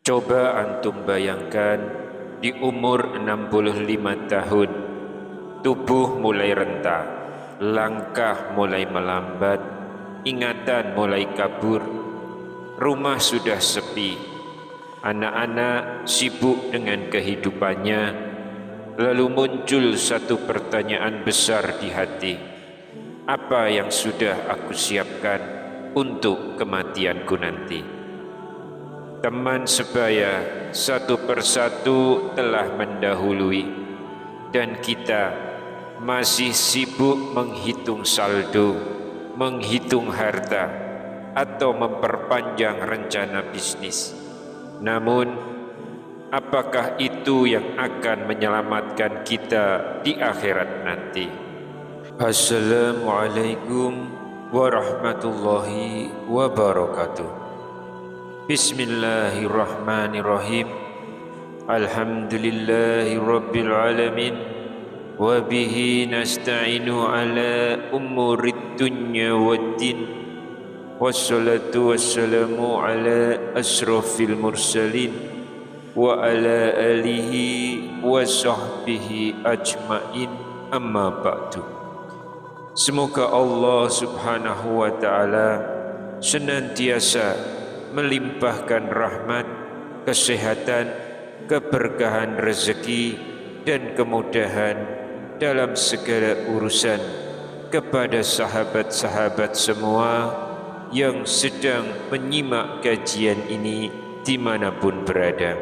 Coba antum bayangkan di umur 65 tahun, tubuh mulai renta, langkah mulai melambat, ingatan mulai kabur, rumah sudah sepi, anak-anak sibuk dengan kehidupannya, lalu muncul satu pertanyaan besar di hati. Apa yang sudah aku siapkan untuk kematianku nanti? Teman sebaya satu persatu telah mendahului, dan kita masih sibuk menghitung saldo, menghitung harta, atau memperpanjang rencana bisnis. Namun, apakah itu yang akan menyelamatkan kita di akhirat nanti? Assalamualaikum warahmatullahi wabarakatuh. Bismillahirrahmanirrahim. Alhamdulillahi rabbil alamin. Wa bihi nasta'inu ala umurid dunya waddin. Wassalatu wassalamu ala asrafil mursalin wa ala alihi wa sahbihi ajmain, amma ba'du. Semoga Allah subhanahu wa ta'ala senantiasa melimpahkan rahmat, kesehatan, keberkahan rezeki, dan kemudahan dalam segala urusan kepada sahabat-sahabat semua yang sedang menyimak kajian ini dimanapun berada.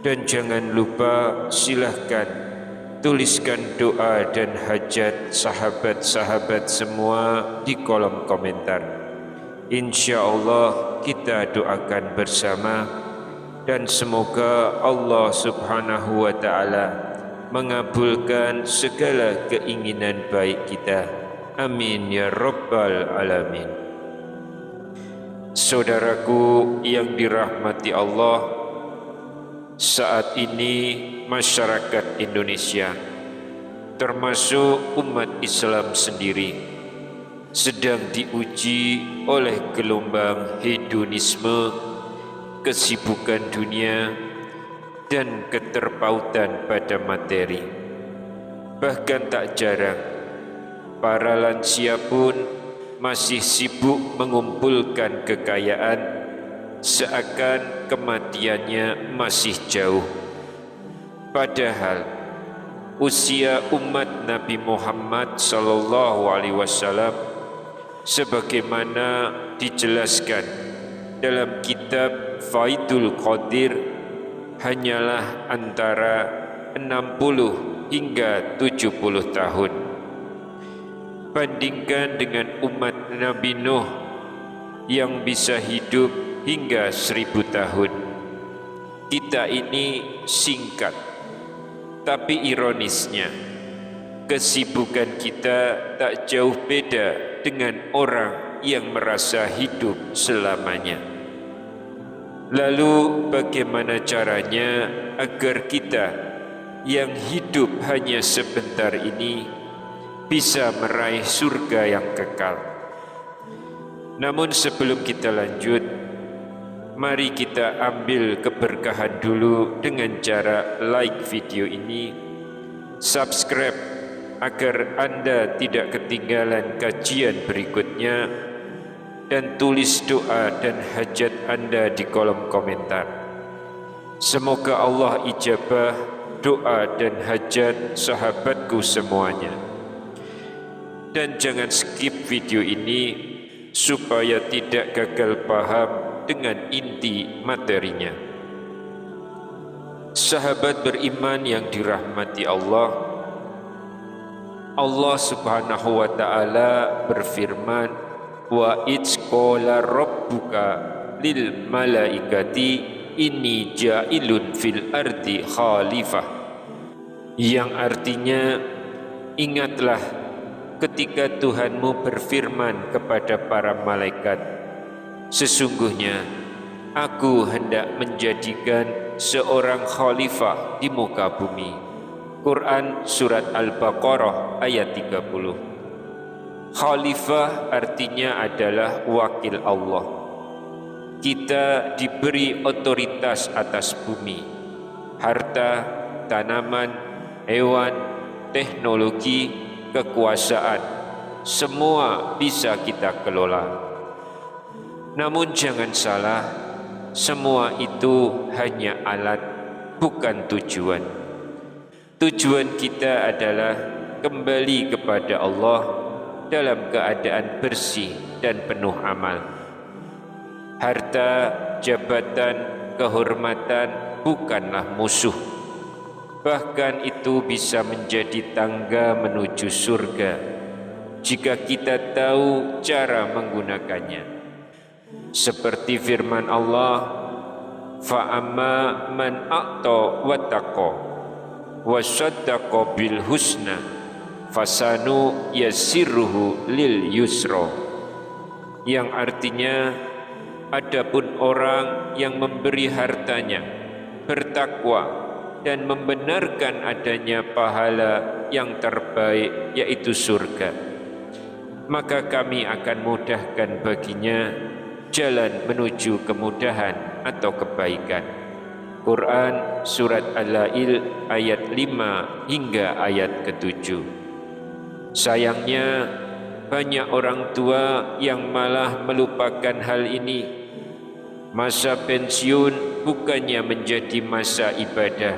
Dan jangan lupa silahkan tuliskan doa dan hajat sahabat-sahabat semua di kolom komentar. Insya Allah kita doakan bersama, dan semoga Allah subhanahu wa ta'ala mengabulkan segala keinginan baik kita. Amin ya rabbal alamin. Saudaraku yang dirahmati Allah, saat ini masyarakat Indonesia, termasuk umat Islam sendiri, sedang diuji oleh gelombang hedonisme, kesibukan dunia, dan keterpautan pada materi. Bahkan tak jarang, para lansia pun masih sibuk mengumpulkan kekayaan, seakan kematiannya masih jauh. Padahal usia umat Nabi Muhammad SAW sebagaimana dijelaskan dalam kitab Faidul Qadir hanyalah antara 60 hingga 70 tahun. Bandingkan dengan umat Nabi Nuh yang bisa hidup hingga 1000 tahun. Kita ini singkat, tapi ironisnya kesibukan kita tak jauh beda dengan orang yang merasa hidup selamanya. Lalu bagaimana caranya agar kita yang hidup hanya sebentar ini bisa meraih surga yang kekal? Namun sebelum kita lanjut, mari kita ambil keberkahan dulu dengan cara like video ini, subscribe agar Anda tidak ketinggalan kajian berikutnya, dan tulis doa dan hajat Anda di kolom komentar. Semoga Allah ijabah doa dan hajat sahabatku semuanya. Dan jangan skip video ini supaya tidak gagal paham dengan inti materinya. Sahabat beriman yang dirahmati Allah, Allah subhanahu wa ta'ala berfirman, wa idz qala rabbuka lil malaikati inni ja'ilun fil ardi khalifah, yang artinya, ingatlah ketika Tuhanmu berfirman kepada para malaikat, sesungguhnya aku hendak menjadikan seorang khalifah di muka bumi. Quran Surat Al-Baqarah ayat 30. Khalifah artinya adalah wakil Allah. kita diberi otoritas atas bumi, harta, tanaman, hewan, teknologi, kekuasaan, semua bisa kita kelola. Namun jangan salah, semua itu hanya alat, bukan tujuan. Tujuan kita adalah kembali kepada Allah dalam keadaan bersih dan penuh amal. Harta, jabatan, kehormatan bukanlah musuh. Bahkan itu bisa menjadi tangga menuju surga jika kita tahu cara menggunakannya. Seperti firman Allah, "Fa'amma man a'ta wattaqa wa saddaqa bil husna fasanu yassiruhu lil yusra." Yang artinya, adapun orang yang memberi hartanya, bertakwa dan membenarkan adanya pahala yang terbaik, yaitu surga, maka kami akan mudahkan baginya jalan menuju kemudahan atau kebaikan. Quran Surat Al-Lail ayat 5 hingga ayat ke-7. Sayangnya, banyak orang tua yang malah melupakan hal ini. Masa pensiun bukannya menjadi masa ibadah,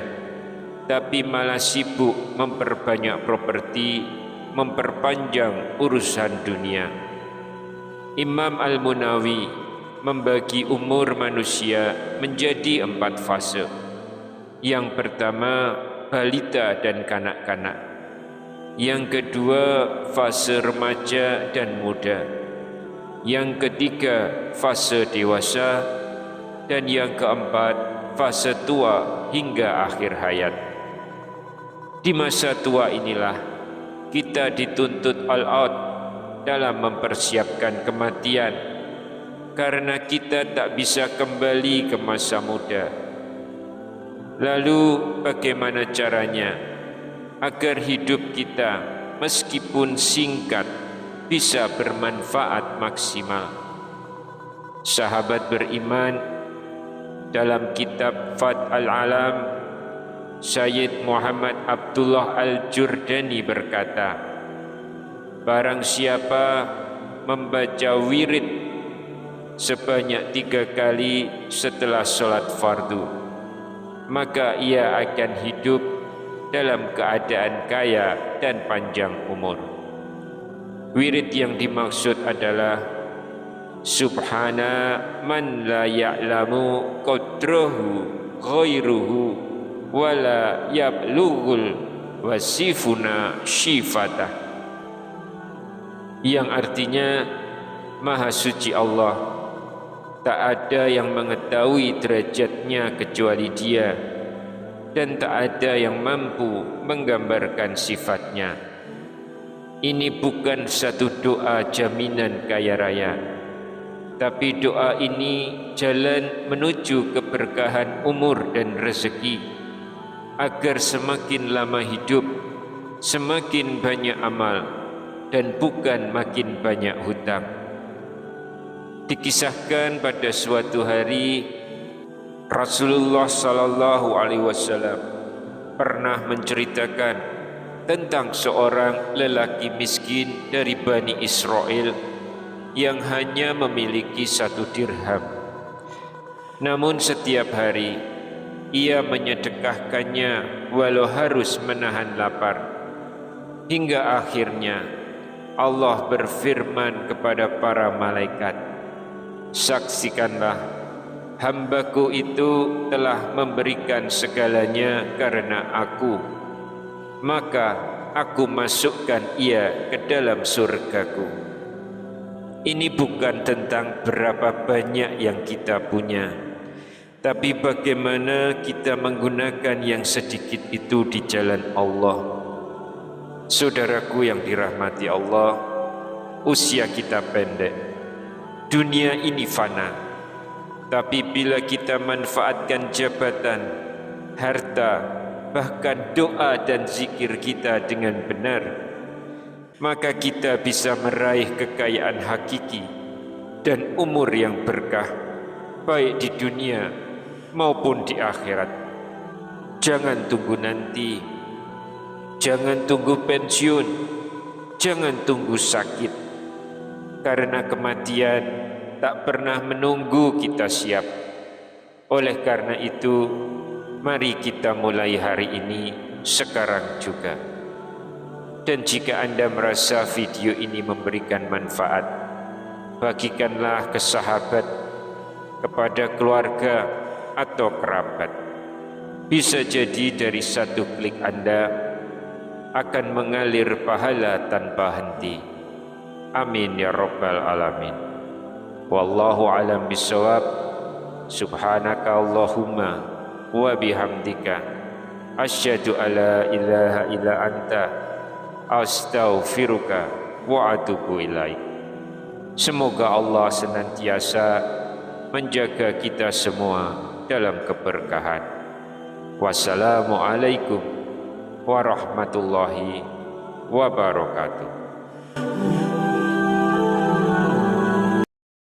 tapi malah sibuk memperbanyak properti, memperpanjang urusan dunia. Imam Al-Munawi membagi umur manusia menjadi 4 fase. Yang pertama, balita dan kanak-kanak. Yang kedua, fase remaja dan muda. Yang ketiga, fase dewasa. Dan yang keempat, fase tua hingga akhir hayat. Di masa tua inilah kita dituntut all-out dalam mempersiapkan kematian, karena kita tak bisa kembali ke masa muda. Lalu bagaimana caranya agar hidup kita meskipun singkat bisa bermanfaat maksimal? Sahabat beriman, dalam kitab Fath al-Alam, Sayyid Muhammad Abdullah Al-Jurdani berkata, barang siapa membaca wirid sebanyak 3 kali setelah sholat fardu, maka ia akan hidup dalam keadaan kaya dan panjang umur. Wirid yang dimaksud adalah Subhana man la ya'lamu qadrahu ghairuhu wala yablughul wasifuna syifatah, yang artinya Maha Suci Allah, tak ada yang mengetahui derajatnya kecuali Dia, dan tak ada yang mampu menggambarkan sifatnya. Ini bukan satu doa jaminan kaya raya, tapi doa ini jalan menuju keberkahan umur dan rezeki, agar semakin lama hidup, semakin banyak amal, dan bukan makin banyak hutang. Dikisahkan pada suatu hari Rasulullah sallallahu alaihi wasallam pernah menceritakan tentang seorang lelaki miskin dari Bani Israel yang hanya memiliki 1 dirham. Namun setiap hari ia menyedekahkannya walau harus menahan lapar. Hingga akhirnya Allah berfirman kepada para malaikat, saksikanlah, hambaku itu telah memberikan segalanya karena aku, maka aku masukkan ia ke dalam surgaku. Ini bukan tentang berapa banyak yang kita punya, tapi bagaimana kita menggunakan yang sedikit itu di jalan Allah. Saudaraku yang dirahmati Allah, usia kita pendek, dunia ini fana, tapi bila kita manfaatkan jabatan, harta, bahkan doa dan zikir kita dengan benar, maka kita bisa meraih kekayaan hakiki dan umur yang berkah, baik di dunia maupun di akhirat. Jangan tunggu nanti, jangan tunggu pensiun, jangan tunggu sakit, karena kematian tak pernah menunggu kita siap. Oleh karena itu, mari kita mulai hari ini, sekarang juga. Dan jika Anda merasa video ini memberikan manfaat, bagikanlah ke sahabat, kepada keluarga atau kerabat. Bisa jadi dari satu klik Anda akan mengalir pahala tanpa henti. Amin ya rabbal alamin. Wallahu alam bisawab. Subhanaka Allahumma wa bihamdika asyhadu alla ilaha illa anta astaghfiruka wa atubu ilaik. Semoga Allah senantiasa menjaga kita semua dalam keberkahan. Wassalamualaikum warahmatullahi wabarakatuh.